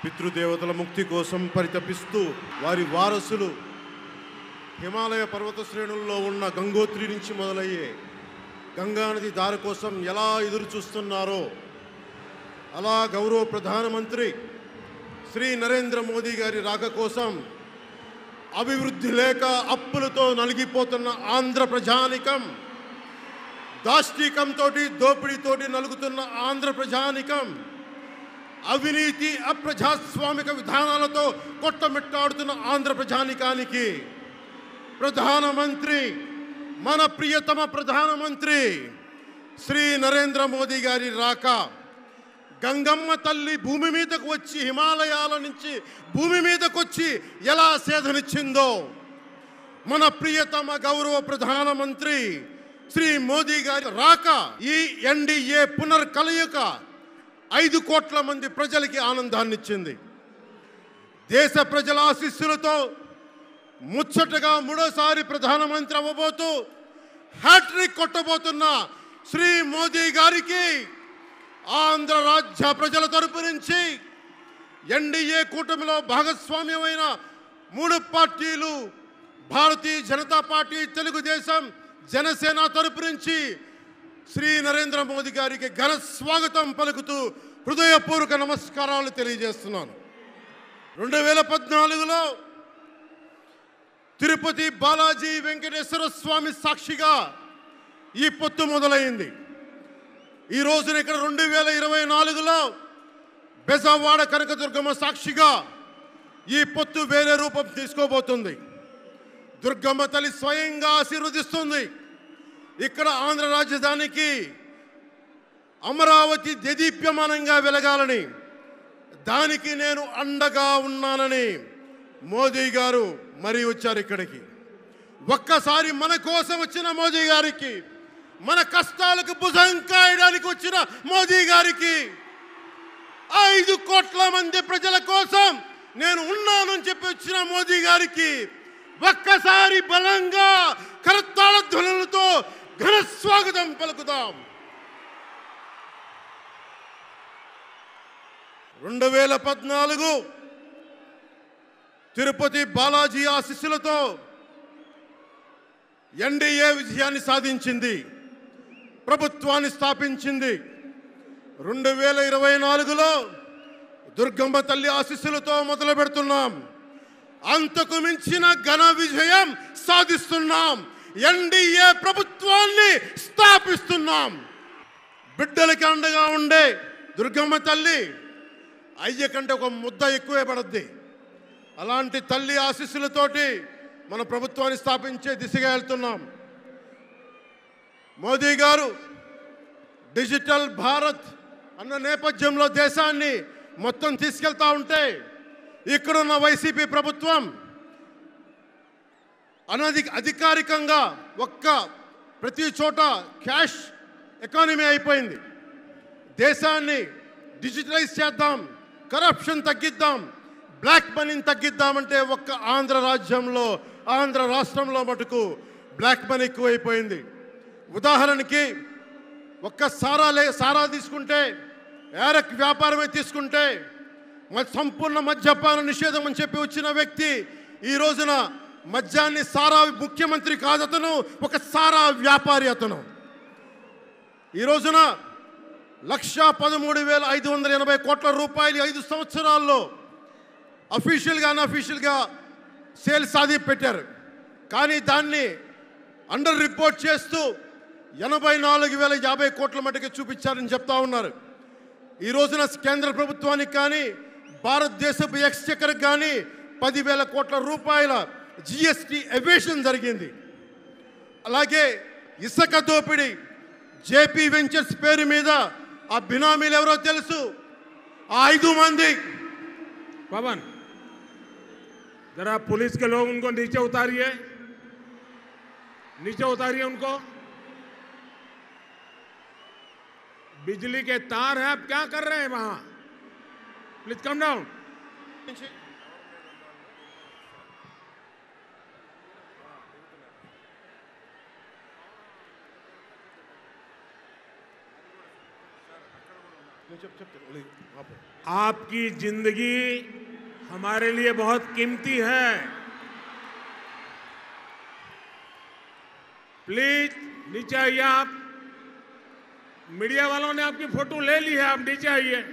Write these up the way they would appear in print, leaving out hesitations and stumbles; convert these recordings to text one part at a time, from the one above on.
పితృదేవతల ముక్తి కోసం పరితపిస్తూ వారి వారసులు హిమాలయ పర్వత శ్రేణుల్లో ఉన్న గంగోత్రి నుంచి మొదలయ్యే గంగానది దారి కోసం ఎలా ఎదురు చూస్తున్నారో అలా గౌరవ ప్రధానమంత్రి శ్రీ నరేంద్ర మోదీ గారి రాక కోసం అభివృద్ధి లేక అప్పులతో నలిగిపోతున్న ఆంధ్ర ప్రజానికం, దాష్టీకంతో దోపిడీతోటి నలుగుతున్న ఆంధ్ర ప్రజానికం, అవినీతి అప్రజాస్వామిక విధానాలతో కొట్టమిట్టాడుతున్న ఆంధ్ర ప్రజానికానికి ప్రధానమంత్రి, మన ప్రియతమ ప్రధానమంత్రి శ్రీ నరేంద్ర మోదీ గారి రాక, గంగమ్మ తల్లి భూమి మీదకు వచ్చి హిమాలయాల నుంచి భూమి మీదకు వచ్చి ఎలా సేధనిచ్చిందో మన ప్రియతమ గౌరవ ప్రధానమంత్రి శ్రీ మోదీ గారి రాక ఈ ఎన్డీఏ పునర్కలయిక 5 కోట్ల మంది ప్రజలకి ఆనందాన్ని ఇచ్చింది. దేశ ప్రజల ఆశీస్సులతో ముచ్చటగా 3వసారి ప్రధానమంత్రి అవ్వబోతూ హ్యాట్రిక్ కొట్టబోతున్న శ్రీ మోదీ గారికి ఆంధ్ర రాజ్య ప్రజల తరపు నుంచి ఎన్డీఏ కూటమిలో భాగస్వామ్యమైన 3 పార్టీలు భారతీయ జనతా పార్టీ, తెలుగుదేశం, జనసేన తరపు నుంచి శ్రీ నరేంద్ర మోదీ గారికి ఘన స్వాగతం పలుకుతూ హృదయపూర్వక నమస్కారాలు తెలియజేస్తున్నాను. 2014లో తిరుపతి బాలాజీ వెంకటేశ్వర స్వామి సాక్షిగా ఈ పొత్తు మొదలైంది. ఈ రోజున ఇక్కడ 2024లో బెజవాడ కనకదుర్గమ్మ సాక్షిగా ఈ పొత్తు వేరే రూపం తీసుకోబోతుంది. దుర్గమ్మ తల్లి స్వయంగా ఆశీర్వదిస్తుంది. ఇక్కడ ఆంధ్ర రాజధానికి అమరావతి దేదీప్యమానంగా వెలగాలని, దానికి నేను అండగా ఉన్నానని మోదీ గారు మరీ వచ్చారు ఇక్కడికి. ఒక్కసారి మన కోసం వచ్చిన మోదీ గారికి, మన కష్టాలకు భుజం కాయడానికి వచ్చిన మోదీ గారికి, 5 కోట్ల మంది ప్రజల కోసం నేను ఉన్నానని చెప్పి వచ్చిన మోదీ గారికి ఒక్కసారి బలంగా కరతాళ ధ్వనులతో ఘన స్వాగతం పలుకుదాం. 2014 తిరుపతి బాలాజీ ఆశీస్సులతో ఎన్డీఏ విజయాన్ని సాధించింది, ప్రభుత్వాన్ని స్థాపించింది. 2024లో దుర్గమ్మ తల్లి ఆశీస్సులతో మొదలు పెడుతున్నాం. అంతకు మించిన ఘన విజయం సాధిస్తున్నాం. ఎన్డీఏ ప్రభుత్వాన్ని స్థాపిస్తున్నాం. బిడ్డలకి అండగా ఉండే దుర్గమ్మ తల్లి అయ్య కంటే ఒక ముద్ద ఎక్కువే పడద్ది. అలాంటి తల్లి ఆశీస్సులతోటి మన ప్రభుత్వాన్ని స్థాపించే దిశగా వెళ్తున్నాం. మోదీ గారు డిజిటల్ భారత్ అన్న నేపథ్యంలో దేశాన్ని మొత్తం తీసుకెళ్తా ఉంటే ఇక్కడున్న వైసీపీ ప్రభుత్వం అధికారికంగా ప్రతి చోట క్యాష్ ఎకానమీ అయిపోయింది. దేశాన్ని డిజిటలైజ్ చేద్దాం, కరప్షన్ తగ్గిద్దాం, బ్లాక్ మనీని తగ్గిద్దామంటే ఆంధ్ర రాజ్యంలో, ఆంధ్ర రాష్ట్రంలో మటుకు బ్లాక్ మనీ ఎక్కువైపోయింది. ఉదాహరణకి సారా తీసుకుంటే, ఏరక్ వ్యాపారమే తీసుకుంటే సంపూర్ణ మద్యపాన నిషేధం అని చెప్పి వచ్చిన వ్యక్తి ఈ రోజున మద్యాన్ని సారా ముఖ్యమంత్రి కాదు, అతను ఒక సారా వ్యాపారి. అతను ఈ రోజున 1,13,580 కోట్ల రూపాయలు 5 సంవత్సరాల్లో అఫీషియల్గా అన్అఫీషియల్గా సేల్స్ అది పెట్టారు. కానీ దాన్ని అండర్ రిపోర్ట్ చేస్తూ 84,050 కోట్ల మటుకు చూపించారని చెప్తా ఉన్నారు. ఈ రోజున కేంద్ర ప్రభుత్వానికి కానీ భారతదేశపు ఎక్స్చెక్కర్కి కానీ 10,000 కోట్ల రూపాయల జిఎస్టీ ఎవేషన్ జరిగింది. అలాగే ఇసుక దోపిడీ, జేపీ వెంచర్స్ పేరు మీద ఆ బినామీలు ఎవరో తెలుసు, ఆ 5 మంది. पवन जरा पुलिस के लोग उनको नीचे उतारिए उनको। बिजली के तार हैं, आप क्या कर रहे हैं वहां? Please come down. आपकी जिंदगी हमारे लिए बहुत कीमती है। प्लीज नीचे आइए। आप मीडिया वालों ने आपकी फोटो ले ली है, आप नीचे आइए।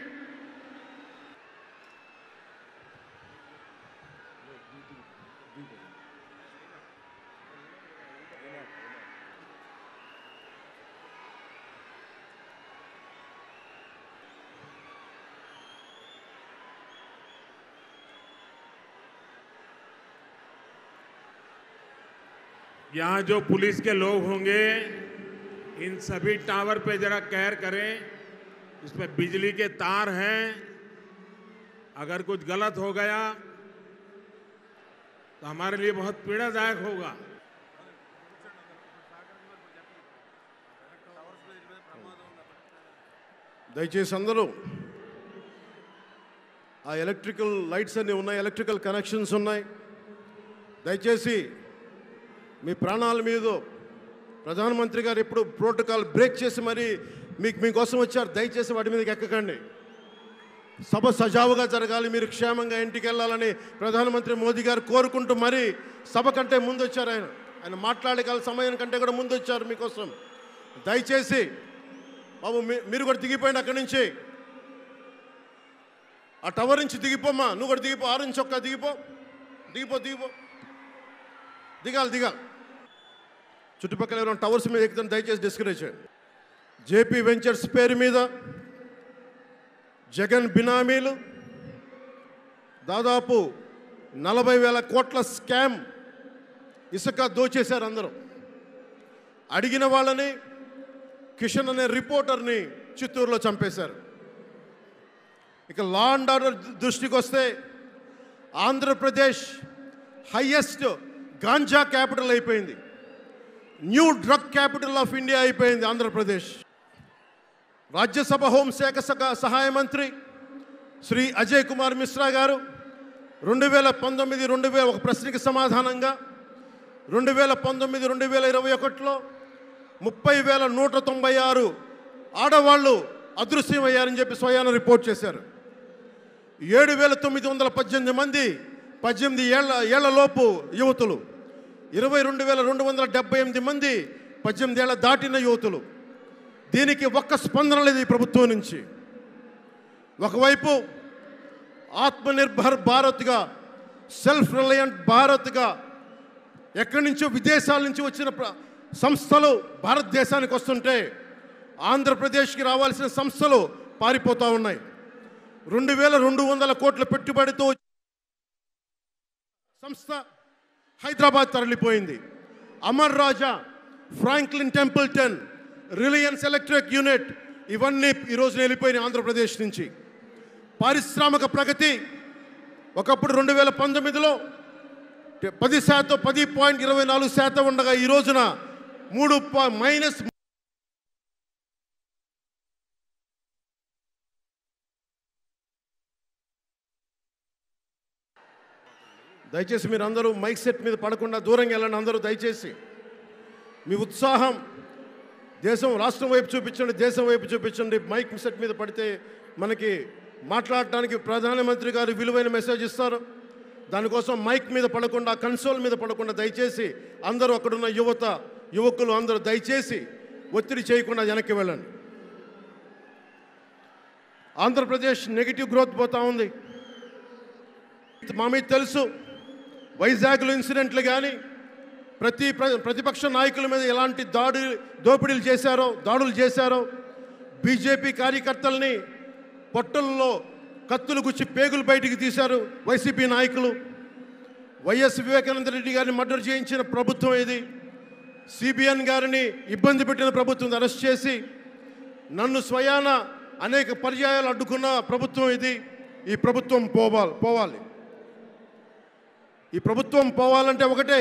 यहाँ जो पुलिस के लोग होंगे इन सभी टावर पे जरा केयर करें। इसमें बिजली के तार हैं, अगर कुछ गलत हो गया तो हमारे लिए बहुत पीड़ादायक होगा। దయచేసి అందరూ ఆ ఎలక్ట్రికల్ లైట్స్ అన్నీ ఉన్నాయి, ఎలక్ట్రికల్ కనెక్షన్స్ ఉన్నాయి. దయచేసి మీ ప్రాణాల మీద ప్రధానమంత్రి గారు ఎప్పుడు ప్రోటోకాల్ బ్రేక్ చేసి మరి మీకోసం వచ్చారు. దయచేసి వాటి మీదకి ఎక్కకండి. సభ సజావుగా జరగాలి, మీరు క్షేమంగా ఇంటికి వెళ్ళాలని ప్రధానమంత్రి మోదీ గారు కోరుకుంటూ మరి సభ కంటే ముందు వచ్చారు. ఆయన మాట్లాడగల సమయం కంటే కూడా ముందు వచ్చారు మీకోసం. దయచేసి బాబు మీరు కూడా దిగిపోయింది అక్కడి నుంచి, ఆ టవర్ నుంచి దిగిపోమ్మా. నువ్వు కూడా దిగిపో, ఆరెంజ్ చొక్కా దిగిపో, దిగిపో దిగిపో, దిగాలి. చుట్టుపక్కల ఎవరైనా టవర్స్ మీద ఎక్కుతాను దయచేసి డిస్కరేజ్ చేయండి. జేపీ వెంచర్స్ పేరు మీద జగన్ బినామీలు దాదాపు 40,000 కోట్ల స్కామ్ ఇసుక దోచేశారు. అందరూ అడిగిన వాళ్ళని, కిషన్ అనే రిపోర్టర్ని చిత్తూరులో చంపేశారు. ఇక లా అండ్ ఆర్డర్ దృష్టికి వస్తే ఆంధ్రప్రదేశ్ హైయెస్ట్ గాంజా క్యాపిటల్ అయిపోయింది. New drug capital of India అయిపోయింది ఆంధ్రప్రదేశ్. రాజ్యసభ హోంశాఖ సహాయ మంత్రి శ్రీ అజయ్ కుమార్ మిశ్రా గారు 2019 ఒక ప్రశ్నకి సమాధానంగా 2019-2021లో 30,196 ఆడవాళ్ళు అదృశ్యమయ్యారని చెప్పి స్వయాన రిపోర్ట్ చేశారు. 7,918 మంది 18 ఏళ్లలోపు యువతులు, 22,278 మంది 18 ఏళ్ల దాటిన యువతులు. దీనికి ఒక్క స్పందన లేదు ఈ ప్రభుత్వం నుంచి. ఒకవైపు ఆత్మనిర్భర్ భారత్గా, సెల్ఫ్ రిలయంట్ భారత్గా ఎక్కడి నుంచో విదేశాల నుంచి వచ్చిన సంస్థలు భారతదేశానికి వస్తుంటే ఆంధ్రప్రదేశ్కి రావాల్సిన సంస్థలు పారిపోతూ ఉన్నాయి. 2,200 కోట్ల పెట్టుబడితో సంస్థ హైదరాబాద్ తరలిపోయింది. Amar Raja, Franklin Templeton, Reliance Electric unit ఇవన్నీ ఈరోజు వెళ్ళిపోయినాయి ఆంధ్రప్రదేశ్ నుంచి. పారిశ్రామిక ప్రగతి ఒకప్పుడు 2019లో 10%, 10.24% ఉండగా ఈ రోజున -. దయచేసి మీరు అందరూ మైక్ సెట్ మీద పడకుండా దూరంగా వెళ్ళండి. అందరూ దయచేసి మీ ఉత్సాహం రాష్ట్రం వైపు చూపించండి, దేశం వైపు చూపించండి. మైక్ సెట్ మీద పడితే మనకి మాట్లాడటానికి ప్రధానమంత్రి గారు విలువైన మెసేజ్ ఇస్తారు. దానికోసం మైక్ మీద పడకుండా, కన్సోల్ మీద పడకుండా దయచేసి అందరూ అక్కడున్న యువకులు అందరూ దయచేసి ఒత్తిడి చేయకుండా వెనక్కి వెళ్ళండి. ఆంధ్రప్రదేశ్ నెగిటివ్ గ్రోత్ పోతా ఉంది. మా మీద తెలుసు వైజాగ్లో ఇన్సిడెంట్లు కానీ ప్రతిపక్ష నాయకుల మీద ఎలాంటి దాడులు చేశారో. బీజేపీ కార్యకర్తల్ని పొట్టల్లో కత్తులు గుచ్చి పేగులు బయటికి తీశారు వైసీపీ నాయకులు. వైఎస్ వివేకానంద రెడ్డి గారిని మర్డర్ చేయించిన ప్రభుత్వం ఇది. సిబిఎన్ గారిని ఇబ్బంది పెట్టిన ప్రభుత్వం అరెస్ట్ చేసి నన్ను స్వయాన అనేక పర్యాయాలు అడ్డుకున్న ప్రభుత్వం ఇది. ఈ ప్రభుత్వం పోవాలి. ఈ ప్రభుత్వం పోవాలంటే ఒకటే,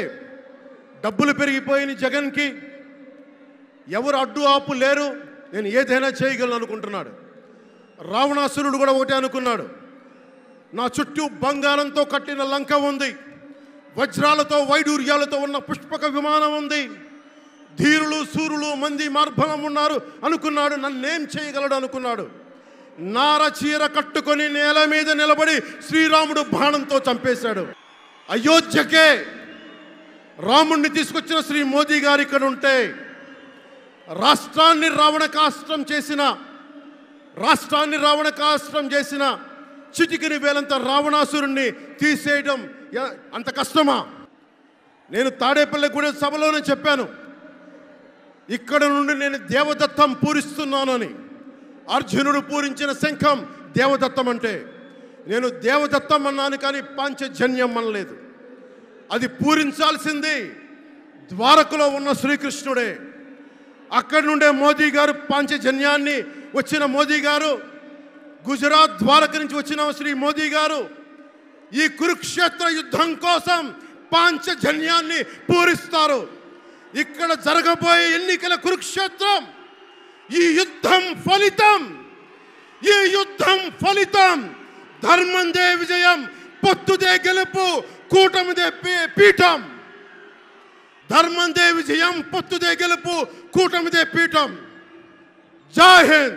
డబ్బులు పెరిగిపోయిన జగన్కి ఎవరు అడ్డు ఆపు లేరు, నేను ఏదైనా చేయగలను అనుకుంటున్నాడు. రావణాసురుడు కూడా ఒకటే అనుకున్నాడు, నా చుట్టూ బంగారంతో కట్టిన లంక ఉంది, వజ్రాలతో వైడూర్యాలతో ఉన్న పుష్పక విమానం ఉంది, ధీరులు సూరులు మంది మార్బలం ఉన్నారు అనుకున్నాడు. నన్నేం చేయగలడు అనుకున్నాడు. నార చీర కట్టుకొని నేల మీద నిలబడి శ్రీరాముడు బాణంతో చంపేశాడు. అయోధ్యకే రాముణ్ణి తీసుకొచ్చిన శ్రీ మోదీ గారు ఇక్కడ ఉంటే రాష్ట్రాన్ని రావణకాస్త్రం చేసిన చిటికిని వేలంత రావణాసురుణ్ణి తీసేయడం అంత కష్టమా? నేను తాడేపల్లిగూడెం సభలోనే చెప్పాను, ఇక్కడ నుండి నేను దేవదత్తం పూరిస్తున్నానని. అర్జునుడు పూరించిన శంఖం దేవదత్తం అంటే నేను దేవదత్తం అన్నాను, కానీ పాంచజన్యం అనలేదు. అది పూరించాల్సింది ద్వారకలో ఉన్న శ్రీకృష్ణుడే. అక్కడి నుండే మోదీ గారు పాంచజన్యాన్ని వచ్చిన మోదీ గారు, గుజరాత్ ద్వారక నుంచి వచ్చిన శ్రీ మోదీ గారు ఈ కురుక్షేత్ర యుద్ధం కోసం పాంచజన్యాన్ని పూరిస్తారు. ఇక్కడ జరగబోయే ఎన్నికల కురుక్షేత్రం, ఈ యుద్ధం ఫలితం ధర్మందే విజయం, పొత్తుదే గెలుపు, కూటమిదే పీఠం. ధర్మందే విజయం, పొత్తుదే గెలుపు, కూటమిదే పీఠం. జై హింద్.